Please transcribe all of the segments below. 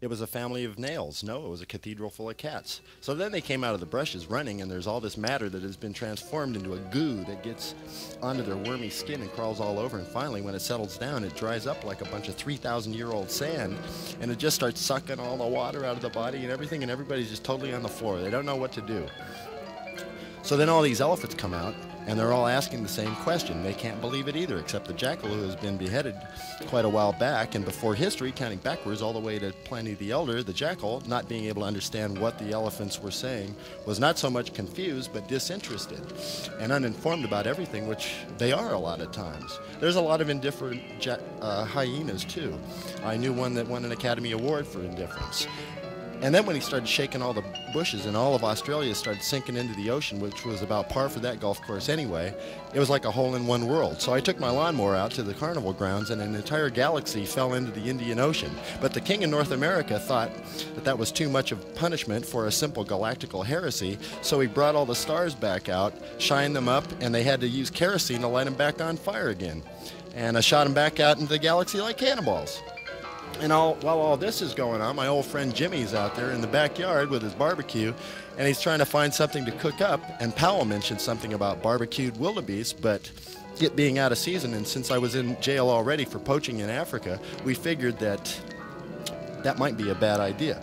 It was a family of nails. No, it was a cathedral full of cats. So then they came out of the brushes running, and there's all this matter that has been transformed into a goo that gets onto their wormy skin and crawls all over. And finally, when it settles down, it dries up like a bunch of 3,000-year-old sand, and it just starts sucking all the water out of the body and everything, and everybody's just totally on the floor. They don't know what to do. So then all these elephants come out, and they're all asking the same question. They can't believe it either, except the jackal, who has been beheaded quite a while back, and before history, counting backwards all the way to Pliny the Elder, the jackal, not being able to understand what the elephants were saying, was not so much confused, but disinterested and uninformed about everything, which they are a lot of times. There's a lot of indifferent hyenas, too. I knew one that won an Academy Award for indifference. And then when he started shaking all the bushes and all of Australia started sinking into the ocean, which was about par for that golf course anyway, it was like a hole in one world. So I took my lawnmower out to the carnival grounds, and an entire galaxy fell into the Indian Ocean. But the king of North America thought that that was too much of punishment for a simple galactical heresy, so he brought all the stars back out, shined them up, and they had to use kerosene to light them back on fire again. And I shot them back out into the galaxy like cannonballs. And while all this is going on, my old friend Jimmy's out there in the backyard with his barbecue, and he's trying to find something to cook up. And Powell mentioned something about barbecued wildebeest, but it being out of season, and since I was in jail already for poaching in Africa, we figured that that might be a bad idea.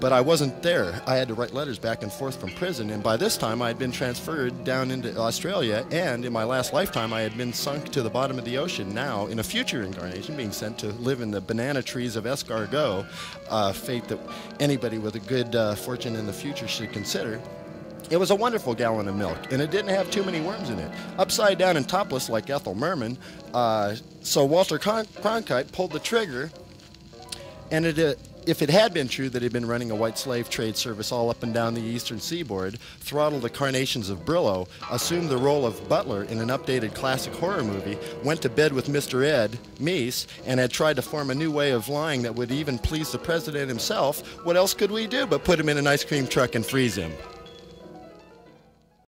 But I wasn't there. I had to write letters back and forth from prison, and by this time I had been transferred down into Australia, and in my last lifetime I had been sunk to the bottom of the ocean, now in a future incarnation being sent to live in the banana trees of escargot, fate that anybody with a good fortune in the future should consider. It was a wonderful gallon of milk, and it didn't have too many worms in it. Upside down and topless like Ethel Merman, so Walter Cronkite pulled the trigger, and if it had been true that he'd been running a white slave trade service all up and down the eastern seaboard, throttled the carnations of Brillo, assumed the role of butler in an updated classic horror movie, went to bed with Mr. Ed Meese, and had tried to form a new way of lying that would even please the president himself, what else could we do but put him in an ice cream truck and freeze him?